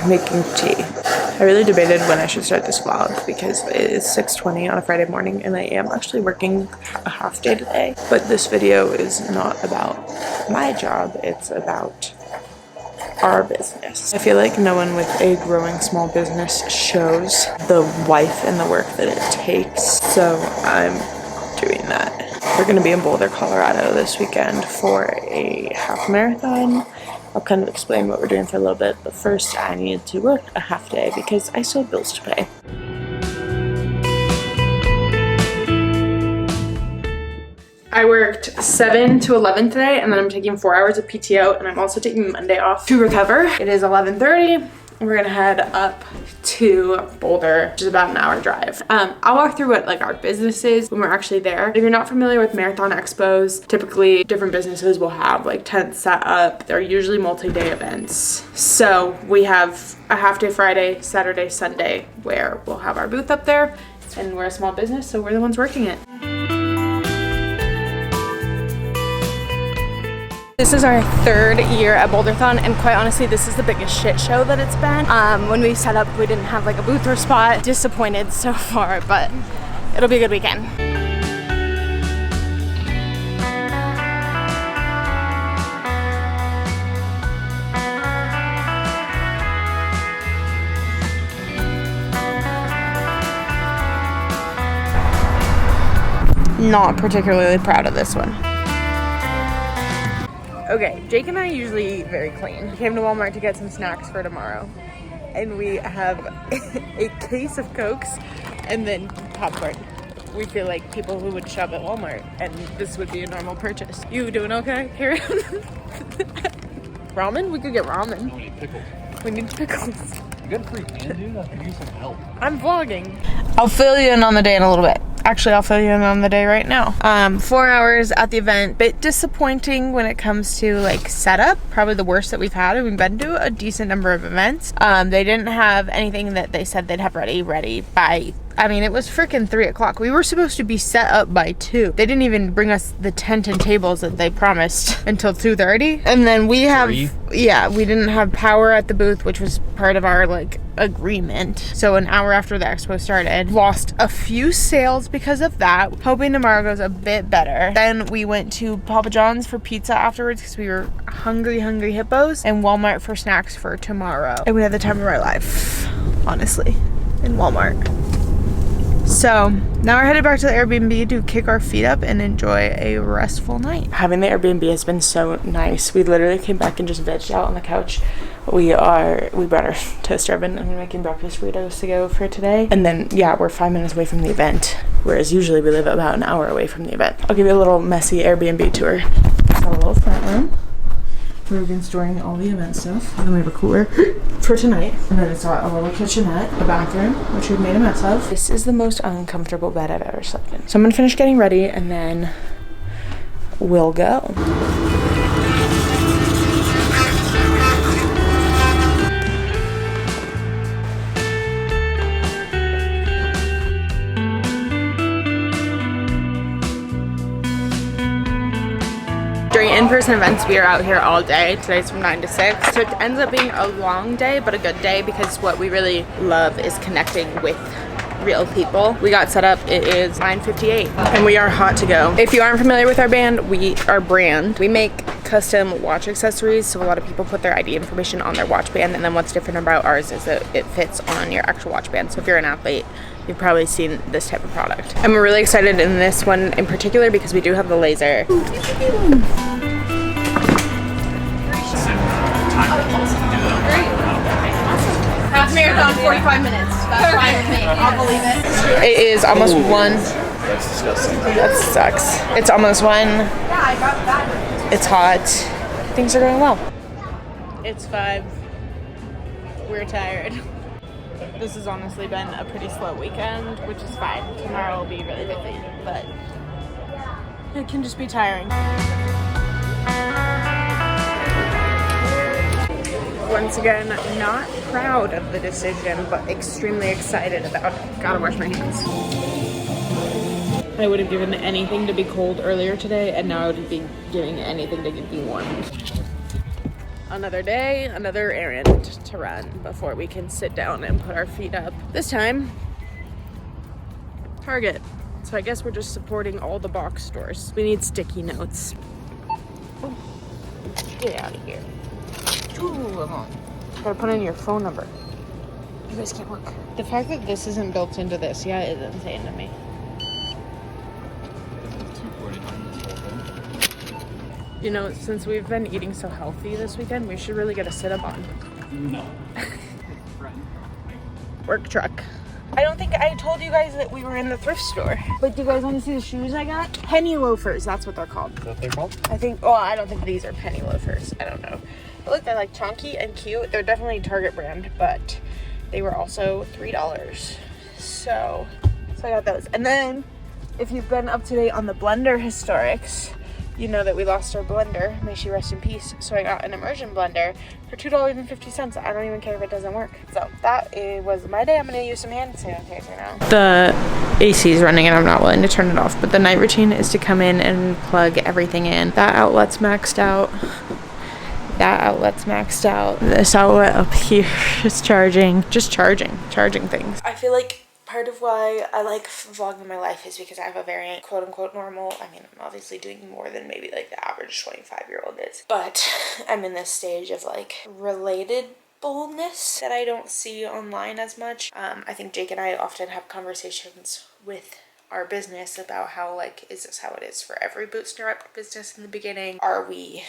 making tea. I really debated when I should start this vlog because it is 6:20 on a Friday morning and I am actually working a half day today. But this video is not about my job, it's about our business. I feel like no one with a growing small business shows the life and the work that it takes, so I'm doing that. We're gonna be in Boulder, Colorado this weekend for a half marathon. I'll kind of explain what we're doing for a little bit, but first I need to work a half day because I still have bills to pay. I worked 7 to 11 today, and then I'm taking 4 hours of PTO, and I'm also taking Monday off to recover. It is 11:30, and we're gonna head up to Boulder, which is about an hour drive. I'll walk through what like our business is when we're actually there. If you're not familiar with marathon expos, typically different businesses will have like tents set up. They're usually multi-day events. So we have a half day Friday, Saturday, Sunday, where we'll have our booth up there, and we're a small business, so we're the ones working it. This is our 3rd year at Boulderthon, and quite honestly, this is the biggest shit show that it's been. When we set up, we didn't have like a booth or spot. Disappointed so far, but it'll be a good weekend. Not particularly proud of this one. Okay, Jake and I usually eat very clean. We came to Walmart to get some snacks for tomorrow, and we have a case of Cokes and then popcorn. We feel like people who would shop at Walmart, and this would be a normal purchase. You doing okay, Karen? Ramen? We could get ramen. We need pickles. We need pickles. You got a free hand, dude? I could use some help. I'm vlogging. I'll fill you in on the day in a little bit. Actually, I'll fill you in on the day right now. 4 hours at the event. Bit disappointing when it comes to like setup. Probably the worst that we've had. We've been to a decent number of events. They didn't have anything that they said they'd have ready by, I mean, it was freaking 3 o'clock. We were supposed to be set up by 2. They didn't even bring us the tent and tables that they promised until 2:30. And then we have, yeah, we didn't have power at the booth, which was part of our like agreement. So an hour after the expo started, lost a few sales because of that. Hoping tomorrow goes a bit better. Then we went to Papa John's for pizza afterwards because we were hungry hippos, and Walmart for snacks for tomorrow. And we had the time of our life, honestly, in Walmart. So now we're headed back to the Airbnb to kick our feet up and enjoy a restful night. Having the Airbnb has been so nice. We literally came back and just vegged out on the couch. We brought our toaster oven and we're making breakfast burritos to go for today. And then, yeah, we're 5 minutes away from the event, whereas usually we live about an hour away from the event. I'll give you a little messy Airbnb tour. So a little front room where we've been storing all the event stuff. And then we have a cooler for tonight. And then it's got a little kitchenette, a bathroom, which we've made a mess of. This is the most uncomfortable bed I've ever slept in. So I'm gonna finish getting ready and then we'll go. During in-person events, we are out here all day. Today's from 9 to 6. So it ends up being a long day, but a good day because what we really love is connecting with real people. We got set up, it is 9:58 and we are hot to go. If you aren't familiar with our brand, we make custom watch accessories. So a lot of people put their ID information on their watch band, and then what's different about ours is that it fits on your actual watch band. So if you're an athlete, you've probably seen this type of product. And we're really excited in this one in particular because we do have the laser. Half marathon, 45 minutes. That's fine with me. I'll believe it. It is almost 1. That's disgusting. That sucks. It's almost 1. Yeah, I got that. It's hot. Things are going well. It's 5. We're tired. This has honestly been a pretty slow weekend, which is fine. Tomorrow will be really busy, but it can just be tiring. Once again, not proud of the decision, but extremely excited about it. Gotta wash my hands. I would have given anything to be cold earlier today, and now I would be giving anything to be warm. Another day, another errand to run before we can sit down and put our feet up. This time, Target. So I guess we're just supporting all the box stores. We need sticky notes. Oh, get out of here. 2 of them. Gotta put in your phone number. You guys can't work. The fact that this isn't built into this, yeah, is insane to me. You know, since we've been eating so healthy this weekend, we should really get a sit-up-on. No. Work truck. I don't think I told you guys that we were in the thrift store. But do you guys want to see the shoes I got? Penny loafers, that's what they're called. Is that what they're called? I think, well, I don't think these are penny loafers. I don't know. But look, they're like chunky and cute. They're definitely Target brand, but they were also $3. So I got those. And then, if you've been up to date on the blender historics, you know that we lost our blender. May she rest in peace. So I got an immersion blender for $2.50. I don't even care if it doesn't work. So that was my day. I'm gonna use some hand sanitizer now. The AC is running and I'm not willing to turn it off, but the night routine is to come in and plug everything in. That outlet's maxed out. That outlet's maxed out. This outlet up here is charging things. I feel like part of why I like vlogging my life is because I have a very quote-unquote normal, I mean, I'm obviously doing more than maybe like the average 25-year-old is, but I'm in this stage of like relatedness that I don't see online as much. I think Jake and I often have conversations with our business about how, like, is this how it is for every bootstrap business in the beginning? Are we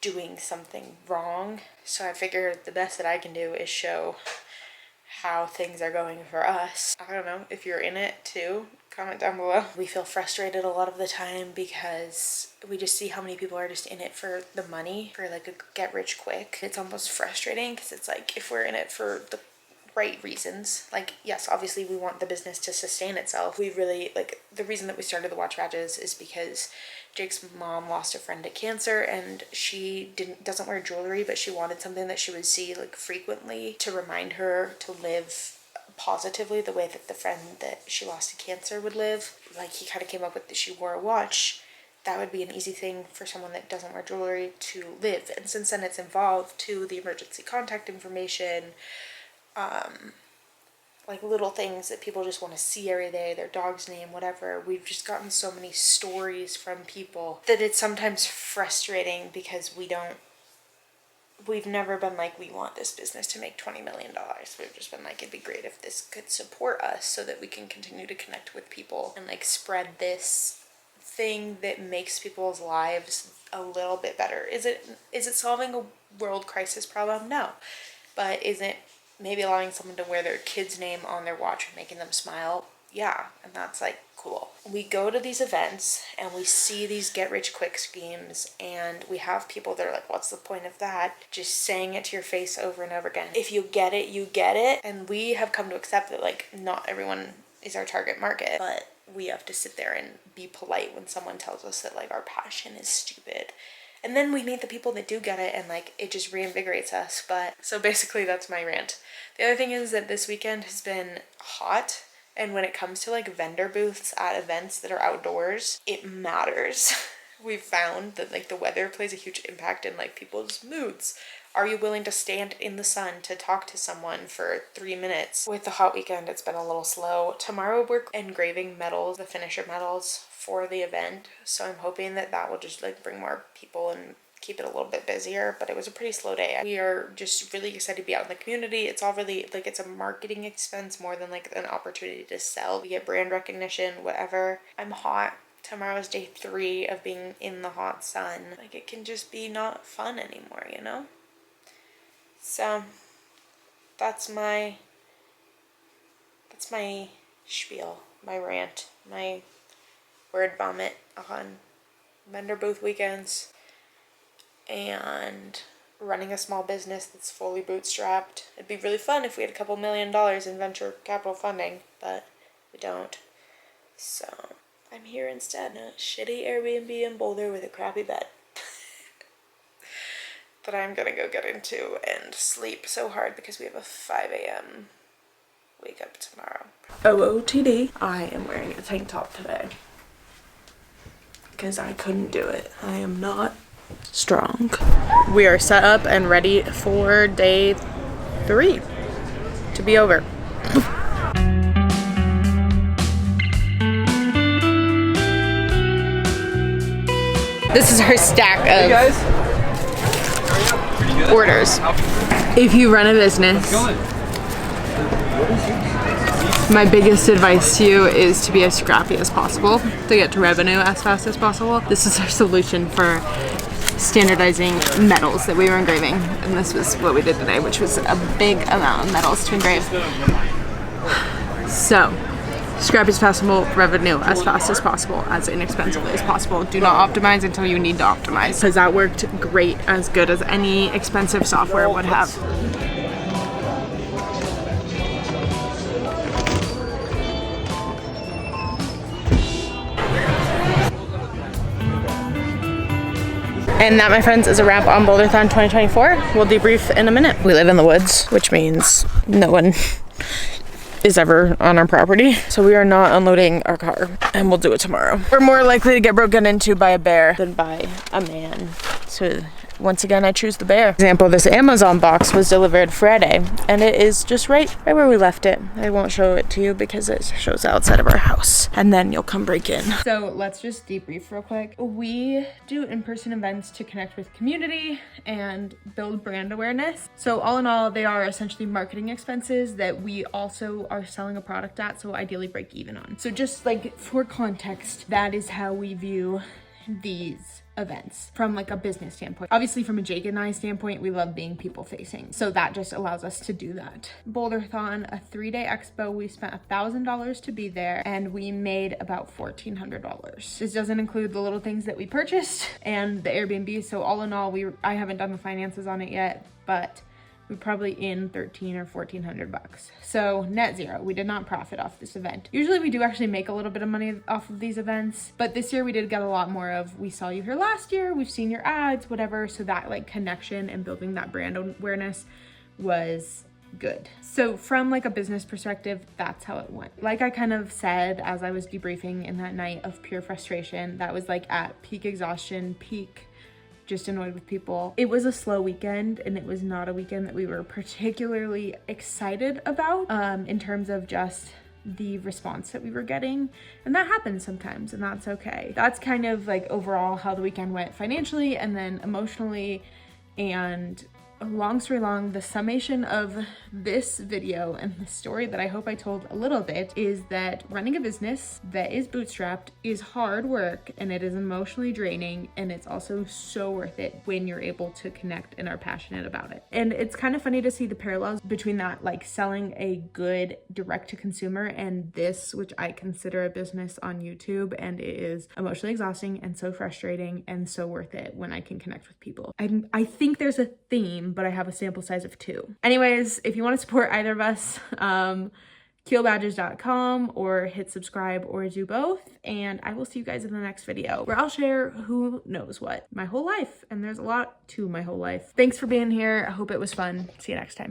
doing something wrong? So I figured the best that I can do is show how things are going for us. I don't know if you're in it too, comment down below. We feel frustrated a lot of the time because we just see how many people are just in it for the money, for like a get rich quick. It's almost frustrating because it's like, if we're in it for the right reasons, like, yes, obviously we want the business to sustain itself. We really, like, the reason that we started the watch badges is because Jake's mom lost a friend to cancer, and she doesn't wear jewelry, but she wanted something that she would see like frequently to remind her to live positively the way that the friend that she lost to cancer would live. Like, he kind of came up with that she wore a watch. That would be an easy thing for someone that doesn't wear jewelry to live. And since then it's evolved to the emergency contact information, like little things that people just want to see every day, their dog's name, whatever. We've just gotten so many stories from people that it's sometimes frustrating because we've never been like, we want this business to make $20 million. We've just been like, it'd be great if this could support us so that we can continue to connect with people and like spread this thing that makes people's lives a little bit better. Is it solving a world crisis problem? No. But is it maybe allowing someone to wear their kid's name on their watch and making them smile? Yeah, and that's like cool. We go to these events and we see these get rich quick schemes, and we have people that are like, what's the point of that? Just saying it to your face over and over again. If you get it, you get it. And we have come to accept that like not everyone is our target market, but we have to sit there and be polite when someone tells us that like our passion is stupid. And then we meet the people that do get it, and like it just reinvigorates us. But so basically that's my rant. The other thing is that this weekend has been hot, and when it comes to like vendor booths at events that are outdoors, it matters. We've found that like the weather plays a huge impact in like people's moods. Are you willing to stand in the sun to talk to someone for 3 minutes? With the hot weekend, it's been a little slow. Tomorrow we're engraving medals, the finisher medals for the event. So I'm hoping that that will just like bring more people and keep it a little bit busier, but it was a pretty slow day. We are just really excited to be out in the community. It's all really like, it's a marketing expense more than like an opportunity to sell. We get brand recognition, whatever. I'm hot. Tomorrow's day 3 of being in the hot sun. Like, it can just be not fun anymore, you know? So that's my spiel, my rant, my word vomit on vendor booth weekends and running a small business that's fully bootstrapped. It'd be really fun if we had a couple $1 million in venture capital funding, but we don't. So I'm here instead in a shitty Airbnb in Boulder with a crappy bed that I'm gonna go get into and sleep so hard because we have a 5 a.m. wake up tomorrow. OOTD. I am wearing a tank top today because I couldn't do it. I am not strong. We are set up and ready for day 3 to be over. This is our stack of orders. If you run a business, my biggest advice to you is to be as scrappy as possible to get to revenue as fast as possible. This is our solution for standardizing metals that we were engraving, and this was what we did today, which was a big amount of metals to engrave. So, scrappy as possible, revenue as fast as possible, as inexpensively as possible. Do not optimize until you need to optimize, because that worked great, as good as any expensive software would have. And that, my friends, is a wrap on Boulderthon 2024. We'll debrief in a minute. We live in the woods, which means no one is ever on our property. So we are not unloading our car, and we'll do it tomorrow. We're more likely to get broken into by a bear than by a man. So once again, I choose the bear. For example, this Amazon box was delivered Friday, and it is just right where we left it. I won't show it to you because it shows outside of our house, and then you'll come break in. So let's just debrief real quick. We do in-person events to connect with community and build brand awareness. So all in all, they are essentially marketing expenses that we also are selling a product at, so ideally break even on. So just like for context, that is how we view these events from like a business standpoint. Obviously from a Jake and I standpoint, we love being people facing, so that just allows us to do that. Boulderthon, a 3-day expo, we spent $1,000 to be there, and we made about $1,400. This doesn't include the little things that we purchased and the Airbnb, so all in all, I haven't done the finances on it yet, but we're probably in $1,300 or $1,400. So net zero. We did not profit off this event. Usually we do actually make a little bit of money off of these events, but this year we did get a lot more of, we saw you here last year, we've seen your ads, whatever. So that like connection and building that brand awareness was good. So from like a business perspective, that's how it went. Like I kind of said as I was debriefing in that night of pure frustration, that was like at peak exhaustion, peak just annoyed with people. It was a slow weekend, and it was not a weekend that we were particularly excited about in terms of just the response that we were getting, and that happens sometimes, and that's okay. That's kind of like overall how the weekend went financially, and then emotionally. And long story long, the summation of this video and the story that I hope I told a little bit is that running a business that is bootstrapped is hard work, and it is emotionally draining, and it's also so worth it when you're able to connect and are passionate about it. And it's kind of funny to see the parallels between that, like selling a good direct to consumer, and this, which I consider a business on YouTube, and it is emotionally exhausting and so frustrating and so worth it when I can connect with people. I think there's a theme, but I have a sample size of 2. Anyways, if you want to support either of us, keelbadges.com, or hit subscribe, or do both, and I will see you guys in the next video where I'll share who knows what, my whole life, and there's a lot to my whole life. Thanks for being here. I hope it was fun. See you next time.